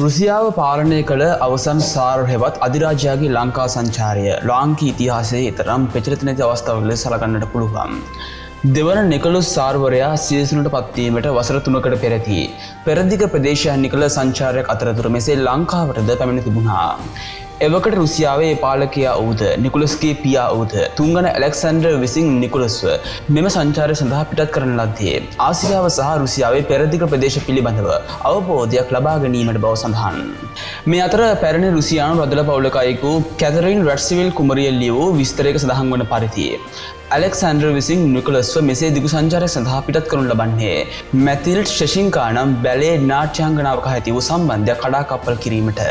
රුසියාව පාලනය කළ අවසන් සාර්හෙවත් අධිරාජයාගේ ලංකා සංචාරය ලාංකී ඉතිහාසයේ තරම් ප්‍රචලිත නැති අවස්ථාවල සලකන්නට පුළුවන්. දෙවන නිකොලස් සාර්වරයා සියසුනට පත්වීමට වසර 3කට පෙරදී පෙරදිග ප්‍රදේශයන්හි කළ සංචාරයක් අතරතුර මෙසේ ලංකාවටද පැමිණ තිබුණා. එවකට රුසියාවේ පාලකයා වූද නිකොලස්ගේ පියා වූද තුන්වන ඇලෙක්සැන්ඩර් විසින් නිකොලස්ව මෙම සංචාරය සඳහා පිටත් කරන ලද්දේ ආසියාව සහ රුසියාවේ පෙරදිග ප්‍රදේශ පිළිබඳව අවබෝධයක් ලබා ගැනීමට බව සඳහන්. මේ අතර පැරණි රුසියානු රදළ පවුලකයෙකු කැතරින් රැට්සිවිල් කුමරිය ලියූ විස්තරයක සඳහන් වන පරිදි ඇලෙක්සැන්ඩර් විසින් නිකොලස්ව මෙසේ දිගු සංචාරයක් සඳහා පිටත් කරනු ලබන්නේ මැතිල්ඩ් ෂෙෂින්කා නම් බැලේ නාට්‍යාංගනාවක ඇති වූ සම්බන්ධයක් කඩාකප්පල් කිරීමට.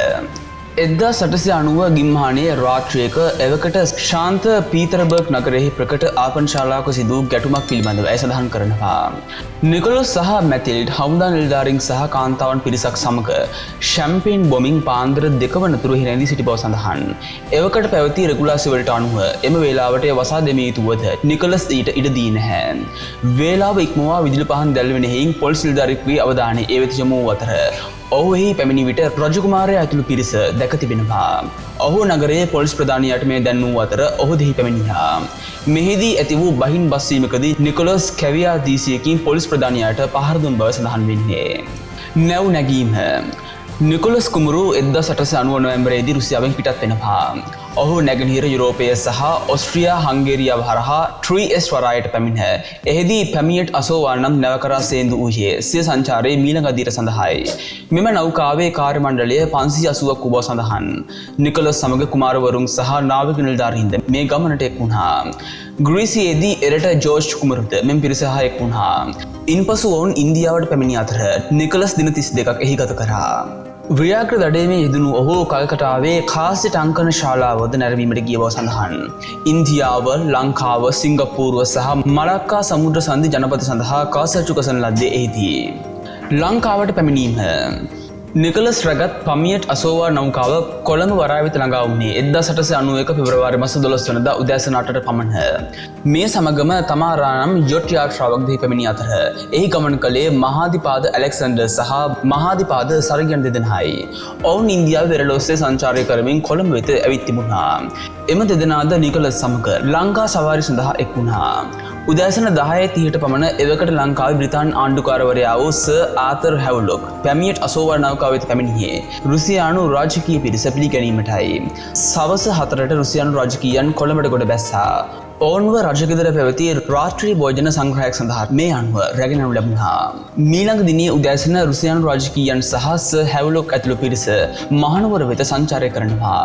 1890 ගිම්හානයේ රාත්‍රියක එවකට ශාන්ත පීතරබර්ග් නගරෙහි ප්‍රකට ආපනශාලාවක සිදු ගැටුමක් පිළිබඳව ඇය සඳහන් කරනවා. නිකොලස් සහ මැතිල්ඩ් හමුදා නිලධාරීන් සහ කාන්තාවන් පිරිසක් සමග ෂැම්පේන් බොමින් පාන්දර 2 වනතුරු රැඳී සිටි බව සඳහන්. එවකට පැවති රෙගුලාසිවලට අනුව එම වේලාවට වසා දැමිය යුතුවද නිකොලස් ඊට ඉඩ දී නැහැ. වේලාව ඉක්මවා විදුලි පහන් දැල්වෙන හේයින් පොලිස් නිලධාරියෙකුගේ අවධානය ඒ වෙත යොමු වූ අතර ඔහු එහි පැමිණි විට රජකුමාරයා ඇතුළු පිරිස දැක තිබෙනවා. ඔහු නගරයේ පොලිස් ප්‍රධානියාට මේ දැන්වූ අතර ඔහු දෙහි පැමිණියා. මෙහිදී ඇති වූ බහින් බස්වීමකදී නිකොලස් කැවියා දීසියකින් පොලිස් ප්‍රධානියාට පහර දුන් බව සඳහන් වෙන්නේ. නැව් නැගීම. නිකොලස් කුමරු 1890 නොවැම්බරයේදී රුසියාවෙන් පිටත් වෙනවා. ඔහු නැගෙනහිර යුරෝපය සහ ඔස්ට්‍රියා හංගේරියාව හරහා ට්‍රීඑස් වරායට පැමිණ එහිදී පැමිණියට 80 නම් නැවකරා සේන්දු වූයේ සිය සංචාරයේ මීළඟ අදියර සඳහායි. මෙම නෞකාවේ කාර්ය මණ්ඩලය 580ක් වූ බව සඳහන්. නිකොලස් සමග කුමාරවරුන් සහ නාවික නිලධාරීන්ද මේ ගමනට එක් වුණා. ග්‍රීසියේදී එරට ජෝර්ජ් කුමරුද මෙම පිරිස හා එක් වුණා. ඉන්පසු ඔවුන් ඉන්දියාවට පැමිණි අතර නිකොලස් දින 32ක් එහි ගත කරා. ව්‍යාඝ්‍ර දඩයමේ යෙදුණු ඔහු කල්කටාවේ කාස්‍ය ටංකන ශාලාවද නැරඹීමට ගිය බව සඳහන්. ඉන්දියාව, ලංකාව, සිංගප්පූරුව සහ මලක්කා සමුද්‍ර සන්ධි ජනපද සඳහා කාසච්චු කසන ලද්දේ එහිදී. ලංකාවට පැමිණීම. නිකොලස් රැගත් පමියට 80 නෞකාව කොළඹ වරාය වෙත ළඟා වුණේ 1891 පෙබරවාරි මාස 12 වෙනිදා උදෑසන 8ට පමණ. මේ සමගම තමාරා නම් යොට් යාත්‍රාවක් දෙහි පැමිණි අතර එහි ගමන් කළේ මහාධිපාද ඇලෙක්සැන්ඩර් සහ මහාධිපාද සර්ගියන් දෙදෙනායි. ඔවුන් ඉන්දියාව වෙරළොස්සේ සංචාරය කරමින් කොළඹ වෙත ඇවිත් තිබුණා. එම දෙදෙනාද නිකොලස් සමග ලංකා සවාරි සඳහා එක් වුණා. උදෑසන 10:30ට පමණ එවකට ලංකාවේ බ්‍රිතාන්‍ය ආණ්ඩුකාරවරයා වූ සර් ආතර් හැව්ලොක් පැමිණියට 80 නෞකාව වෙත පැමිණියේ රුසියානු රාජකීය පිරිස පිළිගැනීමටයි. සවස 4ට රුසියානු රාජකීයයන් කොළඹට ගොඩ බැස්සා. ඔවුන්ව රජගෙදර පැවති රාත්‍රී භෝජන සංග්‍රහයක් සඳහා මේ අනුව රැගෙනු ලැබුණා. මීළඟ දිනේ උදෑසන රුසියානු රාජකීයයන් සහ සර් හැව්ලොක් ඇතුළු පිරිස මහනුවර වෙත සංචාරය කරනවා.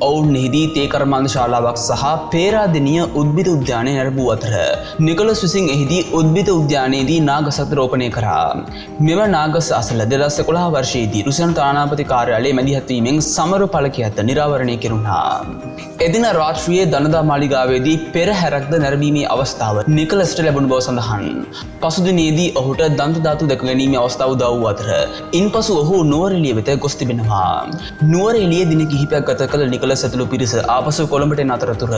ඔවුන් එහිදී තේ කර්මාන්ත ශාලාවක් සහ පේරාදෙණිය උද්භිද උද්‍යානය නැරඹූ අතර නිකොලස් විසින් එහිදී උද්භිද උද්‍යානයේදී නාගසත් රෝපණය කරා. මෙම නාගස අසල 2011 වර්ෂයේදී රුසියානු තානාපති කාර්යාලයේ මැදිහත් වීමෙන් සමරු පළකියත් නිරාවරණය කෙරුණා. එදින රාත්‍රියේ දනදා මාලිගාවේදී පෙරහැරක්ද නැරඹීමේ අවස්ථාව නිකොලස්ට ලැබුණු බව සඳහන්. පසු දිනේදී ඔහුට දන්ත ධාතු දැක ගැනීමේ අවස්ථාව උදා වූ අතර ඉන්පසු ඔහු නුවරඑළිය වෙත ගොස් තිබෙනවා. නුවරඑළිය දින කිහිපයක් ගත කළ නිකොලස් ඇතුළු පිරිස ආපසු කොළඹට එන අතරතුර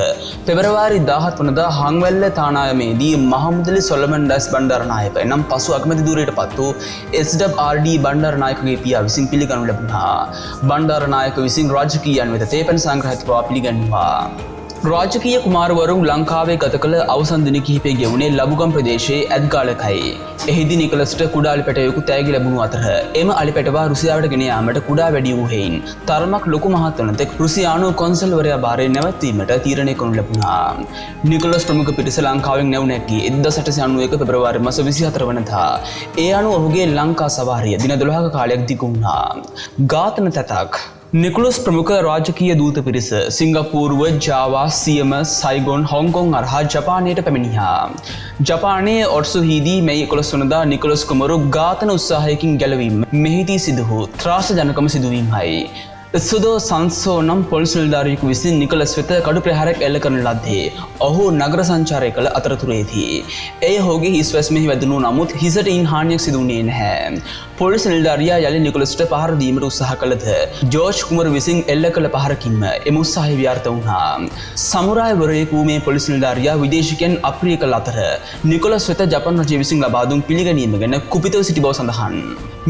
පෙබරවාරි 17 වනදා හංවැල්ල තානායමේදී මහමුදලි සොලමන් ඩස් බණ්ඩාරනායක එනම් පසු අගමැති ධූරයට පත් වූ SWRD බණ්ඩාරනායකගේ පියා විසින් පිළිගනු ලැබුණා. බණ්ඩාරනායක විසින් රාජකීයයන් වෙත තේපැන් සංග්‍රහයට පවා පිළිගන්නවා. රාජකීය කුමාරවරුන් ලංකාවේ ගත කළ අවසන් දින කිහිපය ගෙවුණේ ලබුගම් ප්‍රදේශයේ ඇත්ගාලකයි. එහිදී නිකොලස්ට කුඩා අලිපැටයෙකු තෑගි ලැබුණු අතර එම අලිපැටවා රුසියාවට ගෙන යාමට කුඩා වැඩි වූ හේයින් තරමක් ලොකු මහත් වන තෙක් රුසියානු කොන්සල්වරයා භාරයේ නැවැත්වීමට තීරණය කරනු ලැබුණා. නිකොලස් ප්‍රමුඛ පිරිස ලංකාවෙන් නැව් නැගී 1891 පෙබරවාරි මාස 24 වනදා ඒ අනුව ඔහුගේ ලංකා සවාරිය දින 12ක කාලයක් දිගු වුණා. ඝාතන තැතක්. නිකොලස් ප්‍රමුඛ රාජකීය දූත පිරිස සිංගප්පූරුව, ජාවා, සියම, සයිගොන්, හොංකොං හරහා ජපානයට පැමිණියා. ජපානයේ ඔට්සුහිදී මැයි 11 වනදා නිකොලස් කුමරු ඝාතන උත්සාහයකින් ගැලවීම මෙහිදී සිදු වූ ත්‍රාසජනකම සිදුවීමයි. සුදෝ සංසෝ නම් පොලිස් නිලධාරියෙකු විසින් නිකලස් වෙත කඩු ප්‍රහාරයක් එල්ල කරන ලද්දේ ඔහු නගර සංචාරය කළ අතරතුරේදී එය ඔහුගේ හිස් වැස්මෙහි වැදුණු නමුත් හිසට ඉන් හානියක් සිදු වුණේ නැහැ. පොලිස් නිලධාරියා යලි නිකලස්ට පහර දීමට උත්සාහ කළද ජෝර්ජ් කුමරු විසින් එල්ල කළ පහරකින්ම එම උත්සාහය ව්‍යාර්ථ වුණා. සමුරායිවරයෙකු මේ පොලිස් නිලධාරියා විදේශිකයන් අප්‍රිය කළ අතර නිකලස් වෙත ජපන් රජය විසින් ලබා දුන් පිළිගැනීම ගැන කුපිතව සිටි බව සඳහන්.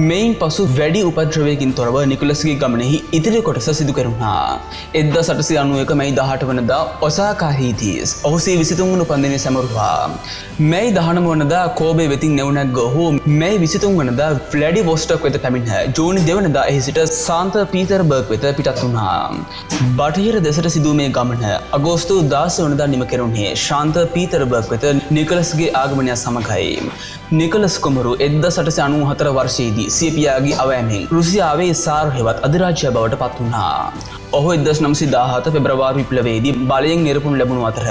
මෙයින් පසු වැඩි උපද්‍රවයකින් තොරව නිකලස්ගේ ගමනෙහි ඉතිරි කොටස සිදු කරුණා. 1891 මැයි 18 වනදා ඔසාකා හිදී ඔහු සිය 23 වන උපන්දිනය සැමරුවා. මැයි 19 වනදා කෝබේ වෙතින් නැවුණක් ඔහු මැයි 23 වනදා ව්ලාඩිවොස්ටොක් වෙත පැමිණ ජූනි 2 වනදා එහි සිට සාන්ත පීටර්බර්ග් වෙත පිටත් වුණා. බටහිර දෙසට සිදු මේ ගමන අගෝස්තු 16 වනදා නිම කෙරුණේ ශාන්ත පීටර්බර්ග් වෙත නිකලස්ගේ ආගමනය සමගයි. නිකලස් කුමරු 1894 වර්ෂයේදී සිය පියාගේ අවෑමෙන් රුසියාවේ සාර් හෙවත් අධිරාජ්‍ය බවට පත් වුණා. ඔහු 1917 පෙබරවාරි විප්ලවයේදී බලයෙන් නිරපුන් ලැබුණු අතර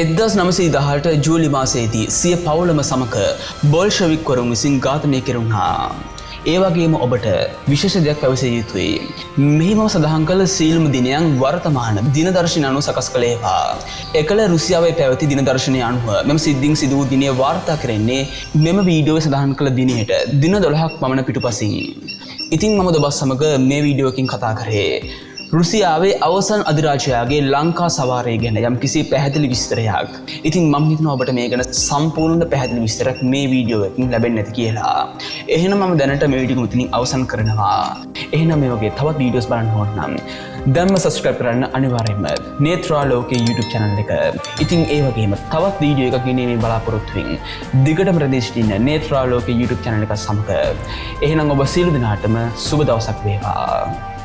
1918 ජූලි මාසයේදී සිය පවුලම සමග බොල්ෂෙවික්වරුන් විසින් ඝාතනය කෙරුණා. ඒ වගේම ඔබට විශේෂ දෙයක් පැවසිය යුතුයි. මෙහිම සඳහන් කළ සීලම දිනයන් වර්තමාන දින දර්ශන අනුව සකස් කළේවා. එකල රුසියාවේ පැවති දින දර්ශනය අනුව මෙම සිද්ධීන් සිදු වූ දිනය වාර්තා කරන්නේ මෙම වීඩියෝවේ සඳහන් කළ දිනයට දින 12ක් පමණ පිටුපසින්. ඉතින් මම ඔබ සමග මේ වීඩියෝවකින් කතා කරේ රුසියාවේ අවසන් අධිරාජයාගේ ලංකා සවාරය ගැන යම් කිසි පැහැදිලි විස්තරයක්. ඉතින් මම හිතනවා ඔබට මේ ගැන සම්පූර්ණ පැහැදිලි විස්තරයක් මේ වීඩියෝ එකකින් ලැබෙන්නේ නැති කියලා. එහෙනම් මම දැනට මේ වීඩියෝ මෙතනින් අවසන් කරනවා. එහෙනම් මේ වගේ තවත් වීඩියෝස් බලන්න ඕන නම් දැන්ම subscribe කරන්න අනිවාර්යයෙන්ම නේත්‍රාලෝකයේ YouTube channel එක. ඉතින් ඒ වගේම තවත් වීඩියෝ එකක් ගෙනීමේ බලාපොරොත්තු වෙමින් දිගටම රැඳී සිටින්න නේත්‍රාලෝකයේ YouTube channel එක සමග. එහෙනම් ඔබ සියලු දෙනාටම සුබ දවසක් වේවා.